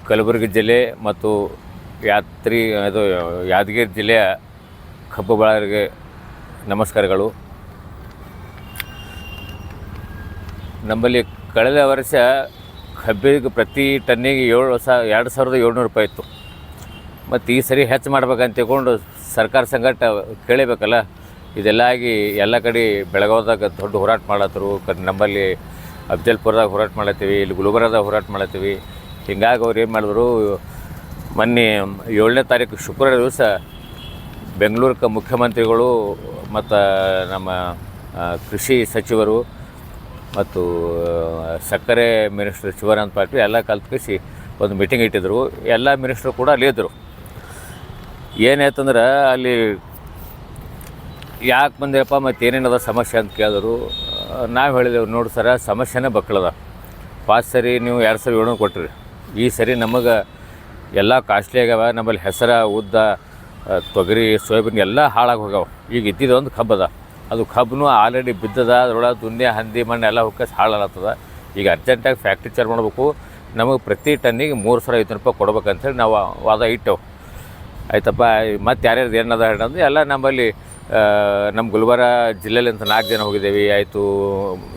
ಕಲಬುರಗಿ ಜಿಲ್ಲೆ ಮತ್ತು ಯಾದಗಿರಿ ಜಿಲ್ಲೆಯ ಕಬ್ಬು ಬೆಳೆಗಾರರಿಗೆ ನಮಸ್ಕಾರಗಳು. ನಮ್ಮಲ್ಲಿ ಕಳೆದ ವರ್ಷ ಕಬ್ಬಿಗೆ ಪ್ರತಿ ಟನ್ನಿಗೆ 2,700 ರೂಪಾಯಿ ಇತ್ತು. ಮತ್ತು ಈ ಸರಿ ಹೆಚ್ಚು ಮಾಡ್ಬೇಕಂತ ತಿಳ್ಕೊಂಡು ಸರ್ಕಾರ ಸಂಗಟ ಕೇಳಬೇಕಲ್ಲ. ಇದೆಲ್ಲ ಆಗಿ ಎಲ್ಲ ಕಡೆ ಬೆಳಗಾವದಾಗ ದೊಡ್ಡ ಹೋರಾಟ ಮಾಡತ್ತರು. ನಮ್ಮಲ್ಲಿ ಅಫ್ಜಲ್ಪುರದಾಗ ಹೋರಾಟ ಮಾಡತ್ತೀವಿ, ಇಲ್ಲಿ ಗುಲ್ಬರ್ಗದಾಗ ಹೋರಾಟ ಮಾಡತ್ತೀವಿ. ಹಿಂಗಾಗಿ ಅವ್ರು ಏನು ಮಾಡಿದ್ರು, ಮೊನ್ನೆ 7ನೇ ತಾರೀಕು ಶುಕ್ರವಾರ ದಿವಸ ಬೆಂಗಳೂರಿಗೆ ಮುಖ್ಯಮಂತ್ರಿಗಳು ಮತ್ತು ನಮ್ಮ ಕೃಷಿ ಸಚಿವರು ಮತ್ತು ಸಕ್ಕರೆ ಮಿನಿಸ್ಟರ್ ಶಿವರಾಮ್ ಪಾಟೀಲ್ ಎಲ್ಲ ಕಲ್ತ್ಕರಿಸಿ ಒಂದು ಮೀಟಿಂಗ್ ಇಟ್ಟಿದ್ರು. ಎಲ್ಲ ಮಿನಿಸ್ಟ್ರು ಕೂಡ ಅಲ್ಲಿ ಇದ್ದರು. ಏನಾಯ್ತಂದ್ರೆ ಅಲ್ಲಿ ಯಾಕೆ ಬಂದಿರಪ್ಪ ಮತ್ತು ಏನೇನದ ಸಮಸ್ಯೆ ಅಂತ ಕೇಳಿದ್ರು. ನಾವು ಹೇಳಿದೆವು, ನೋಡಿ ಸರ, ಸಮಸ್ಯೆನೇ ಬಕ್ಕಳದ. ಪಾಸ್ ಸರಿ ನೀವು 2,700 ಕೊಟ್ಟಿರಿ. ಈ ಸರಿ ನಮಗೆ ಎಲ್ಲ ಕಾಸ್ಟ್ಲಿ ಆಗ್ಯಾವ. ನಮ್ಮಲ್ಲಿ ಹೆಸರು, ಉದ್ದ, ತೊಗರಿ, ಸೋಯಾಬೀನ್ ಎಲ್ಲ ಹಾಳಾಗಿ ಹೋಗ್ಯಾವ. ಈಗ ಇದ್ದಿದ್ದೊಂದು ಕಬ್ಬದ, ಅದು ಕಬ್ಬು ಆಲ್ರೆಡಿ ಬಿದ್ದದ. ಅದರೊಳಗೆ ದುನ್ನೆ ಹಂದಿ ಮಣ್ಣು ಎಲ್ಲ ಹುಕ್ಕಸ್ ಹಾಳಾಗ್ತದ. ಈಗ ಅರ್ಜೆಂಟಾಗಿ ಫ್ಯಾಕ್ಟ್ರಿ ಚಾರ್ಜ್ ಮಾಡಬೇಕು. ನಮಗೆ ಪ್ರತಿ ಟನ್ನಿಗೆ 3,500 ರೂಪಾಯಿ ಕೊಡ್ಬೇಕಂತೇಳಿ ನಾವು ವಾದ ಇಟ್ಟೆವು. ಆಯ್ತಪ್ಪ, ಮತ್ತು ಯಾರ್ಯಾರ್ದು ಏನದ ಹೇಳಂದು ಎಲ್ಲ ನಮ್ಮಲ್ಲಿ ನಮ್ಮ ಗುಲ್ಬರ್ಗ ಜಿಲ್ಲೆಲಿಂತ 4 ಜನ ಹೋಗಿದ್ದೇವೆ. ಆಯಿತು,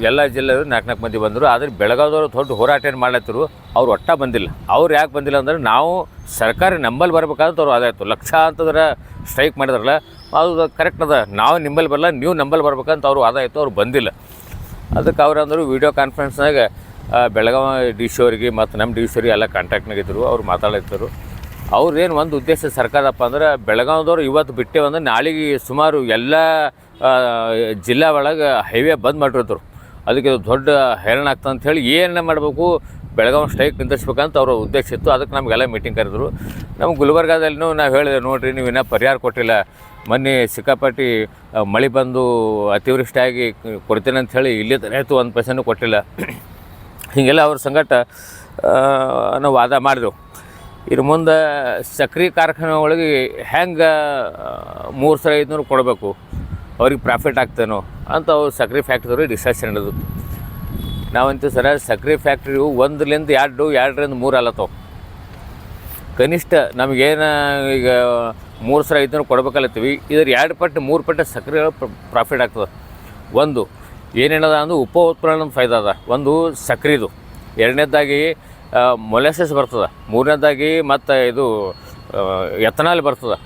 ಎಲ್ಲ ಜಿಲ್ಲೆಯವರು 4 ಮಂದಿ ಬಂದರು. ಆದರೆ ಬೆಳಗಾವ್ದವ್ರು ದೊಡ್ಡ ಹೋರಾಟ ಏನು ಮಾಡ್ಲತ್ತರು, ಅವ್ರು ಒಟ್ಟ ಬಂದಿಲ್ಲ. ಅವ್ರು ಯಾಕೆ ಬಂದಿಲ್ಲ ಅಂದ್ರೆ, ನಾವು ಸರ್ಕಾರ ನಂಬಲ್ಲಿ ಬರ್ಬೇಕಾದ್ರೆ ಅವ್ರು ಅದಾಯಿತು. ಲಕ್ಷಾಂತರ ಸ್ಟ್ರೈಕ್ ಮಾಡಿದ್ರಲ್ಲ, ಅದು ಕರೆಕ್ಟ್ ಅದ. ನಾವು ನಿಂಬಲ್ಲಿ ಬರಲ್ಲ, ನೀವು ನಂಬಲ್ಲಿ ಬರ್ಬೇಕಂತ ಅವರು ಅದಾಯಿತು. ಅವ್ರು ಬಂದಿಲ್ಲ. ಅದಕ್ಕೆ ಅವ್ರು ಅಂದರು ವಿಡಿಯೋ ಕಾನ್ಫರೆನ್ಸ್ನಾಗ ಬೆಳಗಾವಿ ಡಿ ಸಿ ಅವರಿಗೆ ಮತ್ತು ನಮ್ಮ ಡಿ ಸಿ ಅವರಿಗೆ ಎಲ್ಲ ಕಾಂಟ್ಯಾಕ್ಟ್ನಾಗಿದ್ದರು. ಅವ್ರು ಮಾತಾಡ್ತಿದ್ರು. ಅವ್ರೇನು ಒಂದು ಉದ್ದೇಶ ಸರ್ಕಾರದಪ್ಪ ಅಂದ್ರೆ, ಬೆಳಗಾವ್ದವ್ರು ಇವತ್ತು ಬಿಟ್ಟೇವಂದ್ರೆ ನಾಳೆಗೆ ಸುಮಾರು ಎಲ್ಲ ಜಿಲ್ಲಾ ಒಳಗೆ ಹೈವೇ ಬಂದ್ ಮಾಡಿರ್ತಾರೆ. ಅದಕ್ಕೆ ದೊಡ್ಡ ಹೈರಾಣ ಆಗ್ತದೆ ಅಂಥೇಳಿ ಏನು ಮಾಡಬೇಕು, ಬೆಳಗಾವಿ ಸ್ಟ್ರೈಕ್ ನಿಂದಿಸ್ಬೇಕಂತ ಅವ್ರ ಉದ್ದೇಶ ಇತ್ತು. ಅದಕ್ಕೆ ನಮಗೆಲ್ಲ ಮೀಟಿಂಗ್ ಕರೆದ್ರು. ನಮ್ಮ ಗುಲ್ಬರ್ಗಾದಲ್ಲೂ ನಾವು ಹೇಳಿದೆ, ನೋಡಿರಿ, ನೀವು ಇನ್ನೂ ಪರಿಹಾರ ಕೊಟ್ಟಿಲ್ಲ. ಮೊನ್ನೆ ಸಿಕ್ಕಾಪಟ್ಟಿ ಮಳೆ ಬಂದು ಅತಿವೃಷ್ಟಿಯಾಗಿ ಕೊಡ್ತೇನೆ ಅಂಥೇಳಿ ಇಲ್ಲಿ ಆಯಿತು, 1% ಕೊಟ್ಟಿಲ್ಲ. ಹೀಗೆಲ್ಲ ಅವ್ರ ಸಂಗಟ ನಾವು ವಾದ ಮಾಡಿದೆವು. ಇನ್ನು ಮುಂದೆ ಸಕ್ರೆ ಕಾರ್ಖಾನೆ ಒಳಗೆ ಹೆಂಗೆ 3,500 ಕೊಡಬೇಕು, ಅವ್ರಿಗೆ ಪ್ರಾಫಿಟ್ ಆಗ್ತೇನೋ ಅಂತ ಅವ್ರು ಸಕ್ರೆ ಫ್ಯಾಕ್ಟ್ರಿ ಡಿಸ್ಕಷನ್ ನಡೆದು. ನಾವಂತೀವಿ ಸರ, ಸಕ್ರೆ ಫ್ಯಾಕ್ಟ್ರಿಯು 1ರಿಂದ 2, 2ರಿಂದ 3 ಅಲ್ಲತ್ತವ. ಕನಿಷ್ಠ ನಮಗೇನು ಈಗ 3,500 ಕೊಡ್ಬೇಕಲ್ಲತ್ತೀವಿ, ಇದ್ರ 2 ಪಟ್ಟು 3 ಪಟ್ಟು ಸಕ್ರೆ ಪ್ರಾಫಿಟ್ ಆಗ್ತದೆ. ಒಂದು ಏನೇನದ ಅಂದ್ರೆ ಉಪ ಉತ್ಪನ್ನ ಫೈದ ಅದ. ಒಂದು ಸಕ್ರೆದು, ಎರಡನೇದಾಗಿ ಮೊಲೆಸಸ್ ಬರ್ತದೆ, ಮೂರನೇದಾಗಿ ಮತ್ತು ಇದು ಎಥನಾಲ್ ಬರ್ತದೆ,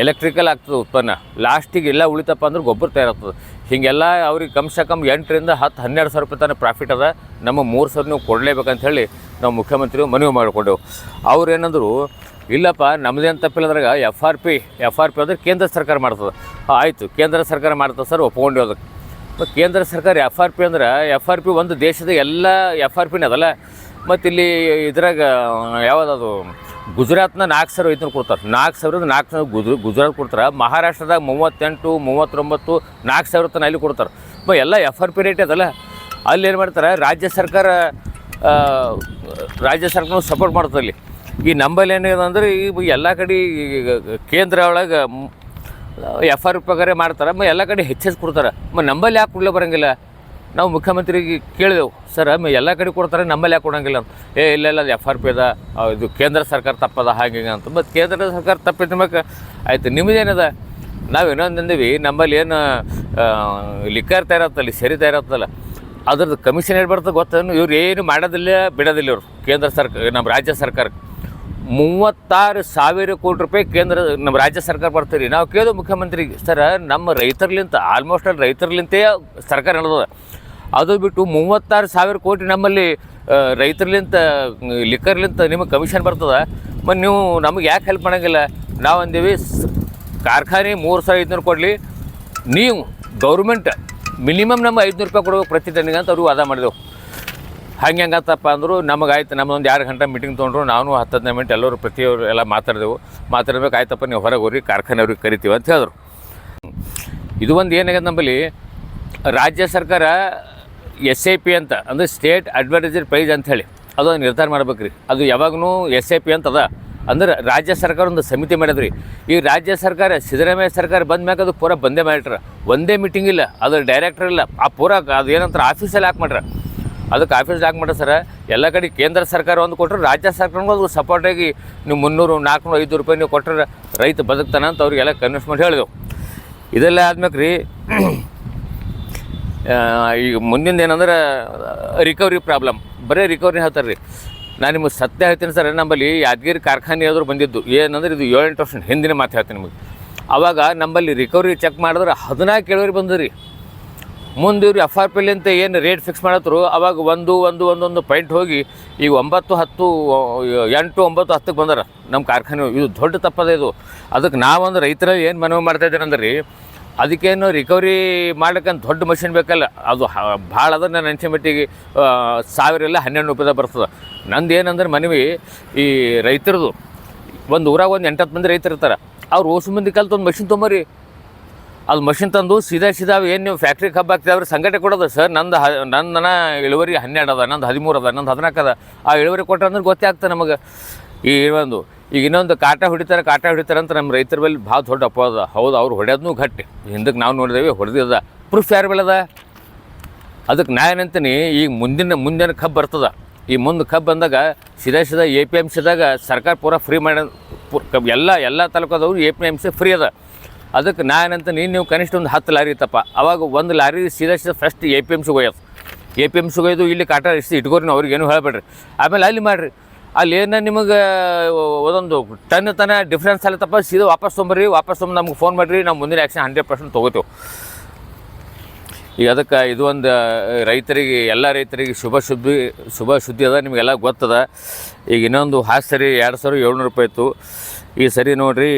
ಎಲೆಕ್ಟ್ರಿಕಲ್ ಆಗ್ತದೆ ಉತ್ಪನ್ನ. ಲಾಸ್ಟಿಗೆ ಎಲ್ಲ ಉಳಿತಪ್ಪ ಅಂದ್ರೆ ಗೊಬ್ಬರ ತಯಾರಾಗ್ತದೆ. ಹೀಗೆಲ್ಲ ಅವ್ರಿಗೆ ಕಮ್ಸೆ ಕಮ್ 8ರಿಂದ 10-12 ಸಾವಿರ ರೂಪಾಯಿ ತನಕ ಪ್ರಾಫಿಟ್ ಅದ. ನಮ್ಮ 3,000 ನೀವು ಕೊಡಲೇಬೇಕಂತ ಹೇಳಿ ನಾವು ಮುಖ್ಯಮಂತ್ರಿ ಮನವಿ ಮಾಡಿಕೊಂಡೆವು. ಅವ್ರು ಏನಂದರು, ಇಲ್ಲಪ್ಪ ನಮ್ಮದೇನು ತಪ್ಪಿಲ್ಲದ್ರಾಗ ಎಫ್ ಆರ್ ಪಿ ಅಂದರೆ ಕೇಂದ್ರ ಸರ್ಕಾರ ಮಾಡ್ತದೆ. ಆಯಿತು, ಕೇಂದ್ರ ಸರ್ಕಾರ ಮಾಡ್ತದೆ ಸರ್, ಒಪ್ಕೊಂಡೇವು. ಅದಕ್ಕೆ ಮತ್ತು ಕೇಂದ್ರ ಸರ್ಕಾರ ಎಫ್ ಆರ್ ಪಿ ಒಂದು ದೇಶದ ಎಲ್ಲ ಎಫ್ ಆರ್ ಪಿನೇ ಅದಲ್ಲ. ಮತ್ತು ಇಲ್ಲಿ ಇದ್ರಾಗ ಯಾವುದದು ಗುಜರಾತ್ನ 4,500 ಕೊಡ್ತಾರೆ. 4,400 ಗುಜರಾತ್ ಕೊಡ್ತಾರೆ. ಮಹಾರಾಷ್ಟ್ರದಾಗ 38, 39, 4,000 ತನಕ ಅಲ್ಲಿ ಕೊಡ್ತಾರೆ. ಎಲ್ಲ ಎಫ್ ಆರ್ ಪಿ ರೇಟ್ ಅದಲ್ಲ. ಅಲ್ಲಿ ಏನು ಮಾಡ್ತಾರೆ, ರಾಜ್ಯ ಸರ್ಕಾರ ಸಪೋರ್ಟ್ ಮಾಡ್ತದೆ. ಅಲ್ಲಿ ಈ ನಂಬಲ್ಲಿ ಏನಿದೆ ಅಂದರೆ, ಈ ಎಲ್ಲ ಕಡೆ ಕೇಂದ್ರ ಒಳಗೆ ಎಫ್ ಆರ್ ಪಿ ಪ್ರಕಾರ ಮಾಡ್ತಾರೆ. ಎಲ್ಲ ಕಡೆ ಹೆಚ್ಚೆಚ್ಚು ಕೊಡ್ತಾರೆ. ನಂಬಲ್ಲಿ ಯಾಕೆ ಕೊಡಲೇ ಬರೋಂಗಿಲ್ಲ? ನಾವು ಮುಖ್ಯಮಂತ್ರಿಗೆ ಕೇಳಿದೆವು, ಸರ್ ಎಲ್ಲ ಕಡೆ ಕೊಡ್ತಾರೆ, ನಮ್ಮಲ್ಲಿ ಯಾಕೆ ಕೊಡೋಂಗಿಲ್ಲ ಅಂತ. ಇಲ್ಲ ಅದು ಎಫ್ ಆರ್ ಪಿ ಅದ, ಇದು ಕೇಂದ್ರ ಸರ್ಕಾರ ತಪ್ಪದ, ಹಾಗೆ ಅಂತ. ಮತ್ತು ಕೇಂದ್ರ ಸರ್ಕಾರ ತಪ್ಪಿದ್ಮೇಲೆ ಆಯಿತು, ನಿಮ್ಮದೇನದ? ನಾವು ಇನ್ನೊಂದು ಅಂದೀವಿ, ನಮ್ಮಲ್ಲಿ ಏನು ಲಿಕ್ಕರ್ ತಯಾರತ್ತಲ್ಲ, ಸರಿ ತಯಾರತ್ತಲ್ಲ, ಅದ್ರದ್ದು ಕಮಿಷನ್ ಏನು ಬರ್ತದೆ ಗೊತ್ತೇನು? ಇವ್ರು ಏನು ಮಾಡೋದಿಲ್ಲ, ಬಿಡೋದಿಲ್ಲ. ಇವರು ಕೇಂದ್ರ ಸರ್ಕಾರ, ನಮ್ಮ ರಾಜ್ಯ ಸರ್ಕಾರಕ್ಕೆ 36,000 ಕೋಟಿ ರೂಪಾಯಿ ನಮ್ಮ ರಾಜ್ಯ ಸರ್ಕಾರ ಬರ್ತೀರಿ. ನಾವು ಕೇಳಿದ ಮುಖ್ಯಮಂತ್ರಿಗೆ, ಸರ್ ನಮ್ಮ ರೈತರ್ಲಿಂತ ಆಲ್ಮೋಸ್ಟ್ ಅಲ್ಲಿ ರೈತರ್ಲಿಂತೇ ಸರ್ಕಾರ ನಡೆದದ. ಅದು ಬಿಟ್ಟು 36,000 ಕೋಟಿ ನಮ್ಮಲ್ಲಿ ರೈತರ್ಲಿಂತ ಲಿಕ್ಕರ್ಲಿಂತ ನಿಮಗೆ ಕಮಿಷನ್ ಬರ್ತದೆ. ಮತ್ತು ನೀವು ನಮಗೆ ಯಾಕೆ ಹೆಲ್ಪ್ ಮಾಡೋಂಗಿಲ್ಲ? ನಾವು ಅಂದೀವಿ, ಕಾರ್ಖಾನೆ 3,500 ಕೊಡಲಿ, ನೀವು ಗೌರ್ಮೆಂಟ್ ಮಿನಿಮಮ್ ನಮ್ಮ 500 ರೂಪಾಯಿ ಕೊಡ್ಬೇಕು ಪ್ರತಿ ಟನ್ನಿಗೆ ಅಂತ ಅವ್ರಿಗೆ ವಾದ ಮಾಡಿದೆವು. ಹಂಗತ್ತಪ್ಪ ಅಂದರು. ನಮಗಾಯ್ತು, ನಮ್ಮದೊಂದು 2 ಗಂಟೆ ಮೀಟಿಂಗ್ ತೊಗೊಂಡ್ರು. ನಾನು 10-15 ಮಿನಿಟ್ ಎಲ್ಲರೂ ಪ್ರತಿಯವರು ಎಲ್ಲ ಮಾತಾಡಬೇಕು. ಆಯ್ತಪ್ಪ, ನೀವು ಹೊರಗೆ ಹೋಗ್ರಿ, ಕಾರ್ಖಾನೆ ಅವ್ರಿಗೆ ಕರಿತೀವಿ ಅಂತ ಹೇಳಿದ್ರು. ಇದು ಒಂದು ಏನಾಗಿದೆ, ನಮ್ಮಲ್ಲಿ ರಾಜ್ಯ ಸರ್ಕಾರ SIP ಅಂತ ಅಂದರೆ ಸ್ಟೇಟ್ ಅಡ್ವರ್ಟೈಸರ್ ಪ್ರೈಸ್ ಅಂಥೇಳಿ ಅದೊಂದು ನಿರ್ಧಾರ ಮಾಡ್ಬೇಕು ರೀ. ಅದು ಯಾವಾಗೂ SIP ಅಂತದ. ಅಂದ್ರೆ ರಾಜ್ಯ ಸರ್ಕಾರ ಒಂದು ಸಮಿತಿ ಮಾಡಿದ್ರಿ. ಈ ರಾಜ್ಯ ಸರ್ಕಾರ ಸಿದ್ದರಾಮಯ್ಯ ಸರ್ಕಾರ ಬಂದ ಮ್ಯಾಗ ಅದು ಪೂರ ಬಂದೇ ಮಾಡಿಟ್ರ. ಒಂದೇ ಮೀಟಿಂಗ್ ಇಲ್ಲ, ಅದು ಡೈರೆಕ್ಟರ್ ಇಲ್ಲ, ಆ ಪೂರ ಅದು ಏನಂತಾರೆ ಆಫೀಸಲ್ಲಿ ಹಾಕಿ ಮಾಡ್ರ. ಅದಕ್ಕೆ ಆಫೀಸ್ ಯಾಕೆ ಮಾಡ್ರಿ ಸರ್, ಎಲ್ಲ ಕಡೆ ಕೇಂದ್ರ ಸರ್ಕಾರ ಒಂದು ಕೊಟ್ಟರೆ ರಾಜ್ಯ ಸರ್ಕಾರನೂ ಅದು ಸಪೋರ್ಟಾಗಿ ನೀವು 300, 400, 500 ರೂಪಾಯಿ ನೀವು ಕೊಟ್ಟರೆ ರೈತ ಬದುಕ್ತಾನೆ ಅಂತ ಅವ್ರಿಗೆಲ್ಲ ಕನ್ವಿನ್ಸ್ ಮಾಡಿ ಹೇಳಿದೆವು. ಇದೆಲ್ಲ ಆದ್ಮೇಲೆ ರೀ ಈಗ ಮುಂದಿನ ಏನಂದ್ರೆ ರಿಕವರಿ ಪ್ರಾಬ್ಲಮ್, ಬರೀ ರಿಕವರಿ ಹೇಳ್ತಾರೆ ರೀ. ನಾನು ನಿಮಗೆ ಸತ್ಯ ಹೇಳ್ತೀನಿ ಸರ್, ನಮ್ಮಲ್ಲಿ ಯಾದಗಿರಿ ಕಾರ್ಖಾನೆ ಆದರೂ ಬಂದಿದ್ದು ಏನಂದ್ರೆ ಇದು 7-8 ವರ್ಷ ಹಿಂದಿನ ಮಾತು ಹೇಳ್ತೀನಿ ನಿಮಗೆ. ಆವಾಗ ನಮ್ಮಲ್ಲಿ ರಿಕವರಿ ಚೆಕ್ ಮಾಡಿದ್ರೆ 14 ಇಳುವರಿ ಬಂದು ರೀ. ಮುಂದೆ ಇವ್ರು FRP ಅಂತ ಏನು ರೇಟ್ ಫಿಕ್ಸ್ ಮಾಡತ್ರು ಅವಾಗ ಒಂದು ಪಾಯಿಂಟ್ ಹೋಗಿ ಈಗ 9, 10, 8, 9, 10ಕ್ಕೆ ಬಂದಾರ ನಮ್ಮ ಕಾರ್ಖಾನೆ. ಇದು ದೊಡ್ಡ ತಪ್ಪದ ಇದು. ಅದಕ್ಕೆ ನಾವೊಂದು ರೈತರಲ್ಲಿ ಏನು ಮನವಿ ಮಾಡ್ತಾಯಿದ್ದೀನಿ ಅಂದ್ರೆ ರೀ, ಅದಕ್ಕೇನು ರಿಕವರಿ ಮಾಡ್ಲಿಕ್ಕಂತ ದೊಡ್ಡ ಮಷಿನ್ ಬೇಕಲ್ಲ, ಅದು ಭಾಳ ಅದ. ನಾನು ಅನ್ಸೋ ಮಟ್ಟಿಗೆ 1000 ಇಲ್ಲ 12 ರೂಪಾಯಿದಾಗ ಬರ್ತದೆ. ನಂದು ಏನಂದ್ರೆ ಮನವಿ, ಈ ರೈತರದು ಒಂದು ಊರಾಗ ಒಂದು 8-10 ಮಂದಿ ರೈತರು ಇರ್ತಾರೆ, ಅವ್ರು ಓಸು ಮಂದಿ ಕಲ್ತು ಒಂದು ಮಷಿನ್ ತೊಂಬರಿ. ಅದು ಮಷಿನ್ ತಂದು ಸೀದಾ ಏನು ನೀವು ಫ್ಯಾಕ್ಟ್ರಿ ಕಬ್ಬು ಹಾಕ್ತೀವಿ ಅವ್ರಿಗೆ ಸಂಘಟನೆ ಕೊಡೋದು ಸರ್. ನನ್ನ ಇಳುವರಿ 12 ಅದ, ನಂದು 13 ಅದ, ನಂದು 14 ಅದ. ಆ ಇಳುವರಿ ಕೊಟ್ಟರೆ ಅಂದ್ರೆ ಗೊತ್ತೇ ಆಗ್ತದೆ ನಮಗೆ. ಈಗ ಇನ್ನೊಂದು ಕಾಟ ಹೊಡಿತಾರೆ ಅಂತ ನಮ್ಮ ರೈತರ ಬಳಿ ಭಾಳ ದೊಡ್ಡ ಅಪವಾದ. ಹೌದು, ಅವ್ರು ಹೊಡೆಯೋದನ್ನೂ ಗಟ್ಟಿ. ಹಿಂದಕ್ಕೆ ನಾವು ನೋಡಿದೇವೆ ಹೊಡೆದಿದ್ದ ಪ್ರೂಫ್ ಯಾರು ಬೆಳೆದ. ಅದಕ್ಕೆ ನಾ ಏನಂತೀನಿ, ಈಗ ಮುಂದಿನ ಕಬ್ಬು ಬರ್ತದೆ. ಈ ಮುಂದೆ ಕಬ್ಬು ಬಂದಾಗ ಸೀದಾ APMCದಾಗ ಸರ್ಕಾರ ಪೂರಾ ಫ್ರೀ ಮಾಡಿ ಎಲ್ಲ ತಾಲೂಕದವ್ರು APMC ಫ್ರೀ ಅದ. ಅದಕ್ಕೆ ನಾ ಏನಂತೀನಿ, ನೀವು ಕನಿಷ್ಠ ಒಂದು 10 ಲಾರಿ ಇತ್ತಪ್ಪ, ಅವಾಗ ಒಂದು ಲಾರಿ ಸೀದಾ ಫಸ್ಟ್ APMCಗೆ ಒಯ್ಯೋದು. APMCಗೆ ಒಯ್ದು ಇಲ್ಲಿ ಕಾಟ ಇಟ್ಕೋರಿ, ಅವ್ರಿಗೇನು ಹೇಳಬೇಡ್ರಿ. ಆಮೇಲೆ ಅಲ್ಲಿ ಮಾಡಿರಿ, ಅಲ್ಲಿ ಏನೋ ನಿಮಗೆ ಒಂದೊಂದು ಟನ್ ಡಿಫ್ರೆನ್ಸ್ ಆಗತ್ತಪ್ಪ, ಸೀದಾ ವಾಪಸ್ ತೊಗೊಂಬರ್ರಿ. ವಾಪಸ್ ತೊಗೊಂಡು ನಮ್ಗೆ ಫೋನ್ ಮಾಡಿರಿ, ನಾವು ಮುಂದಿನ ಆ್ಯಕ್ಷನ್ 100% ತೊಗೋತೇವೆ. ಈಗ ಅದಕ್ಕೆ ಇದು ಒಂದು ರೈತರಿಗೆ, ಎಲ್ಲ ರೈತರಿಗೆ ಶುಭ ಸುದ್ದಿ ಅದ. ನಿಮಗೆಲ್ಲ ಗೊತ್ತದ. ಈಗ ಇನ್ನೊಂದು ಸರಿ 2700 ರೂಪಾಯಿ ಇತ್ತು. ಈ ಸರಿ ನೋಡಿರಿ,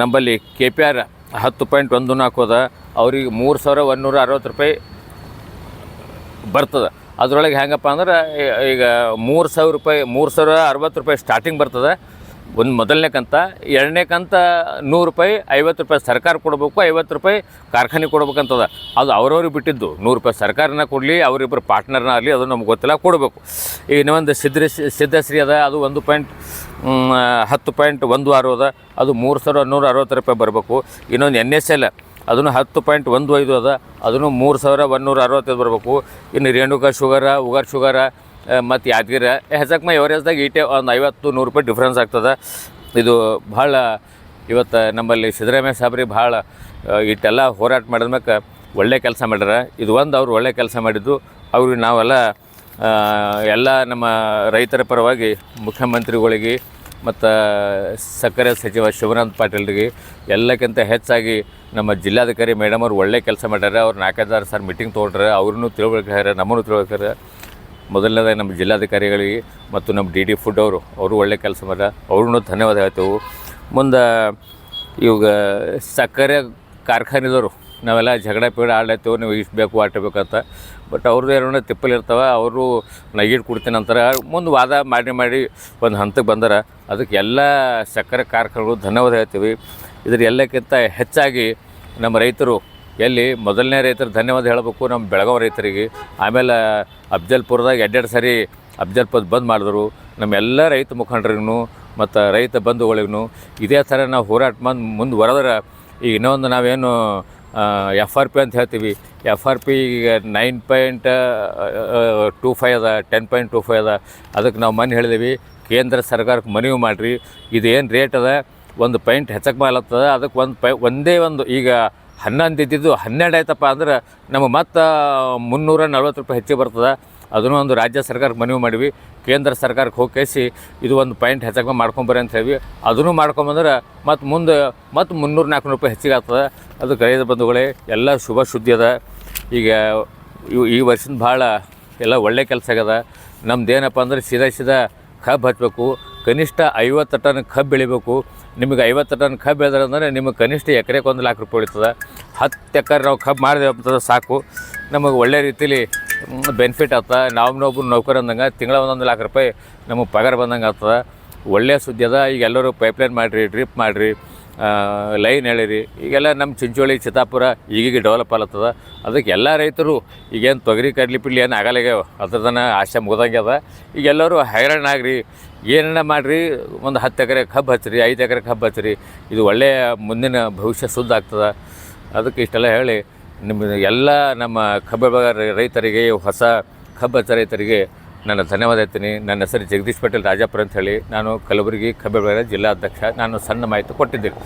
ನಮ್ಮಲ್ಲಿ KPR 10.14 ಅದ. ಅವ್ರಿಗೆ 3160 ರೂಪಾಯಿ ಬರ್ತದೆ. ಅದರೊಳಗೆ ಹೆಂಗಪ್ಪ ಅಂದ್ರೆ ಈಗ 3000 ರೂಪಾಯಿ 3060 ರೂಪಾಯಿ ಸ್ಟಾರ್ಟಿಂಗ್ ಬರ್ತದೆ ಒಂದು ಮೊದಲನೇ ಕಂತ. ಎರಡನೇ ಕಂತ 100 ರೂಪಾಯಿ, 50 ರೂಪಾಯಿ ಸರ್ಕಾರ ಕೊಡಬೇಕು, 50 ರೂಪಾಯಿ ಕಾರ್ಖಾನೆ ಕೊಡ್ಬೇಕಂತದ. ಅದು ಅವ್ರವ್ರಿಗೆ ಬಿಟ್ಟಿದ್ದು. 100 ರೂಪಾಯಿ ಸರ್ಕಾರನ ಕೊಡಲಿ, ಅವರಿಬ್ಬರು ಪಾರ್ಟ್ನರ್ನ ಆಗಲಿ, ಅದು ನಮ್ಗೆ ಗೊತ್ತಿಲ್ಲ, ಕೊಡಬೇಕು. ಈಗ ಇನ್ನೊಂದು ಸಿದ್ಧಶ್ರೀ ಅದ, ಅದು 10.16 ಅದ, ಅದು 3160 ರೂಪಾಯಿ ಬರಬೇಕು. ಇನ್ನೊಂದು NSL ಅದನ್ನು 10.15 ಅದ, ಅದನ್ನು 3165 ಬರಬೇಕು. ಇನ್ನು ರೇಣುಕಾ ಶುಗರ, ಉಗರ್ ಶುಗರ ಮತ್ತು ಯಾದಗಿರಿ ಹೆಚ್ಚಕ್ಕೆ ಎವರೇಜ್ದಾಗ ಈಟೆ ಒಂದು 50-100 ರೂಪಾಯಿ ಡಿಫ್ರೆನ್ಸ್ ಆಗ್ತದೆ. ಇದು ಭಾಳ ಇವತ್ತು ನಮ್ಮಲ್ಲಿ ಸಿದ್ದರಾಮಯ್ಯ ಸಾಬ್ರಿ ಭಾಳ ಇಟ್ಟೆಲ್ಲ ಹೋರಾಟ ಮಾಡಿದ್ಮ್ಯಾಕೆ ಒಳ್ಳೆ ಕೆಲಸ ಮಾಡ್ಯಾರ. ಇದು ಒಂದು ಅವ್ರು ಒಳ್ಳೆ ಕೆಲಸ ಮಾಡಿದ್ದು. ಅವ್ರಿಗೆ ನಾವೆಲ್ಲ ಎಲ್ಲ ನಮ್ಮ ರೈತರ ಪರವಾಗಿ ಮುಖ್ಯಮಂತ್ರಿಗಳಿಗೆ ಮತ್ತು ಸಕ್ಕರೆ ಸಚಿವ ಶಿವನಾಥ್ ಪಾಟೀಲ್ರಿಗೆ ಎಲ್ಲಕ್ಕಿಂತ ಹೆಚ್ಚಾಗಿ ನಮ್ಮ ಜಿಲ್ಲಾಧಿಕಾರಿ ಮೇಡಮ್ ಅವ್ರು ಒಳ್ಳೆ ಕೆಲಸ ಮಾಡ್ಯಾರ. ಅವ್ರು 4-5 ಸಾರಿ ಮೀಟಿಂಗ್ ತೊಗೊಂಡ್ರೆ, ಅವ್ರನ್ನೂ ತಿಳ್ಬೇಕಾರೆ, ನಮ್ಮನ್ನು ತಿಳ್ಬೇಕಾರೆ. ಮೊದಲನೇದಾಗಿ ನಮ್ಮ ಜಿಲ್ಲಾಧಿಕಾರಿಗಳಿಗೆ ಮತ್ತು ನಮ್ಮ DD ಫುಡ್ ಅವರು ಒಳ್ಳೆ ಕೆಲಸ ಮಾಡ್ಯಾರ. ಅವ್ರೂ ಧನ್ಯವಾದ ಹೇಳ್ತೇವೆ. ಮುಂದೆ ಇವಾಗ ಸಕ್ಕರೆ ಕಾರ್ಖಾನೆದವರು ನಾವೆಲ್ಲ ಜಗಳ ಆಡ್ಲತ್ತೇವೆ, ನೀವು ಇಷ್ಟು ಬೇಕು ಅಷ್ಟು ಬೇಕಂತ. ಬಟ್ ಅವ್ರದ್ದು ಏನೋ ತಿಪ್ಪಲಿರ್ತಾವೆ, ಅವರು ನಗೀಡು ಕೊಡ್ತೀನಿ ಅಂತಾರೆ. ಮುಂದೆ ವಾದ ಮಾಡಿ ಒಂದು ಹಂತಕ್ಕೆ ಬಂದಾರ. ಅದಕ್ಕೆ ಎಲ್ಲ ಸಕ್ಕರೆ ಕಾರ್ಖಾನೆಗಳು ಧನ್ಯವಾದ ಹೇಳ್ತೀವಿ. ಇದ್ರ ಎಲ್ಲಕ್ಕಿಂತ ಹೆಚ್ಚಾಗಿ ನಮ್ಮ ರೈತರು, ಎಲ್ಲಿ ಮೊದಲನೇ ರೈತರು ಧನ್ಯವಾದ ಹೇಳಬೇಕು ನಮ್ಮ ಬೆಳಗಾವಿ ರೈತರಿಗೆ. ಆಮೇಲೆ ಅಫ್ಜಲ್ಪುರದಾಗ 2 ಸಾರಿ ಅಫ್ಜಲ್ಪುರ ಬಂದ್ ಮಾಡಿದ್ರು. ನಮ್ಮ ಎಲ್ಲ ರೈತ ಮುಖಂಡರಿಗೂ ಮತ್ತು ರೈತ ಬಂಧುಗಳಿಗೂ ಇದೇ ಥರ ನಾವು ಹೋರಾಟ ಮುಂದುವರೆದ್ರೆ, ಈಗ ಇನ್ನೊಂದು ನಾವೇನು FRP ಅಂತ ಹೇಳ್ತೀವಿ, FRP ಈಗ 9.25 ಅದ, 10.25 ಅದ. ಅದಕ್ಕೆ ನಾವು ಮೊನ್ನೆ ಹೇಳಿದೀವಿ, ಕೇಂದ್ರ ಸರ್ಕಾರಕ್ಕೆ ಮನವಿ ಮಾಡಿರಿ, ಇದೇನು ರೇಟ್ ಅದ ಒಂದು ಪಾಯಿಂಟ್ ಹೆಚ್ಚಕ್ಕೆ ಮಾಡ್ಲತ್ತದ. ಅದಕ್ಕೆ ಒಂದೇ ಈಗ 11 ಇದ್ದಿದ್ದು 12 ಆಯ್ತಪ್ಪ ಅಂದ್ರೆ ನಮಗೆ ಮತ್ತೆ 340 ರೂಪಾಯಿ ಹೆಚ್ಚಿಗೆ ಬರ್ತದೆ. ಅದನ್ನು ಒಂದು ರಾಜ್ಯ ಸರ್ಕಾರಕ್ಕೆ ಮನವಿ ಮಾಡಿವಿ. ಕೇಂದ್ರ ಸರ್ಕಾರಕ್ಕೆ ಹೋಗಿ ಇದು ಒಂದು ಪಾಯಿಂಟ್ ಹೆಚ್ಚಕ್ಕೆ ಮಾಡ್ಕೊಂಬರ್ರಿ ಅಂತ ಹೇಳಿ ಅದನ್ನು ಮಾಡ್ಕೊಂಬಂದ್ರೆ ಮತ್ತು ಮುಂದೆ 300-400 ರೂಪಾಯಿ ಹೆಚ್ಚಿಗೆ ಆಗ್ತದೆ. ಅದಕ್ಕೆ ರೈತ ಬಂಧುಗಳೇ ಎಲ್ಲ ಶುಭ ಸುದ್ದಿ ಅದ. ಈಗ ಈ ವರ್ಷದ ಭಾಳ ಎಲ್ಲ ಒಳ್ಳೆ ಕೆಲಸ ಆಗ್ಯದ. ನಮ್ದೇನಪ್ಪ ಅಂದ್ರೆ ಸೀದಾ ಕಬ್ಬು ಹಚ್ಚಬೇಕು. ಕನಿಷ್ಠ 50 ಟನ್ ಕಬ್ಬು ಬೆಳಿಬೇಕು. ನಿಮಗೆ 50 ಟನ್ ಕಬ್ಬು ಬೆಳೆದ್ರೆ ಅಂದರೆ ನಿಮಗೆ ಕನಿಷ್ಠ ಎಕರೆಗೆ 1 ಲಕ್ಷ ರೂಪಾಯಿ ಉಳಿತದೆ. 10 ಎಕರೆ ನಾವು ಕಬ್ಬು ಮಾಡಿದೆವು ಅಂತಂದ್ರೆ ಸಾಕು, ನಮಗೆ ಒಳ್ಳೆ ರೀತಿಲಿ ಬೆನಿಫಿಟ್ ಆಗ್ತದೆ. ನಾವೊಬ್ಬರು ನೌಕರ ಅಂದಂಗೆ ತಿಂಗಳ 1 ಲಕ್ಷ ರೂಪಾಯಿ ನಮಗೆ ಪಗಾರ ಬಂದಂಗೆ ಆಗ್ತದೆ. ಒಳ್ಳೆಯ ಸುದ್ದಿ ಅದ. ಈಗ ಎಲ್ಲರೂ ಪೈಪ್ಲೈನ್ ಮಾಡಿರಿ, ಡ್ರಿಪ್ ಮಾಡಿರಿ, ಲೈನ್ ಹೇಳಿರಿ. ಈಗೆಲ್ಲ ನಮ್ಮ ಚಿಂಚೋಳಿ, ಚಿತ್ತಾಪುರ ಈಗೀಗ ಡೆವಲಪ್ ಆಗ್ಲತ್ತದ. ಅದಕ್ಕೆ ಎಲ್ಲ ರೈತರು ಈಗೇನು ತೊಗರಿ ಕಡ್ಲಿ ಪಿಡ್ಲಿ ಏನು ಆಗಲ್ಲಾಗ್ಯಾವ, ಅದ್ರದನ್ನ ಆಸೆ ಮುಗ್ದಂಗೆ ಅದ. ಈಗ ಎಲ್ಲರೂ ಹೈರಾಣ ಆಗ್ರಿ, ಏನನ್ನ ಮಾಡಿರಿ, ಒಂದು 10 ಎಕರೆ ಕಬ್ಬು ಹಚ್ಚಿರಿ, 5 ಎಕರೆ ಕಬ್ಬು ಹಚ್ಚಿರಿ. ಇದು ಒಳ್ಳೆಯ ಮುಂದಿನ ಭವಿಷ್ಯ ಶುದ್ಧ ಆಗ್ತದೆ. ಅದಕ್ಕೆ ಇಷ್ಟೆಲ್ಲ ಹೇಳಿ ಎಲ್ಲ ನಮ್ಮ ಕಬ್ಬು ರೈತರಿಗೆ ಹೊಸ ಕಬ್ಬು ಹಚ್ಚ ರೈತರಿಗೆ ನನ್ನ ಧನ್ಯವಾದ ಹೇಳ್ತೀನಿ. ನನ್ನ ಹೆಸರು ಜಗದೀಶ್ ಪಟೇಲ್ ರಾಜಾಪುರ ಅಂತ ಹೇಳಿ, ನಾನು ಕಲಬುರಗಿ ಕಬ್ಬು ಬೆಳೆಗಾರರ ಜಿಲ್ಲಾಧ್ಯಕ್ಷ. ನಾನು ಸಣ್ಣ ಮಾಹಿತಿ ಕೊಟ್ಟಿದ್ದೀನಿ.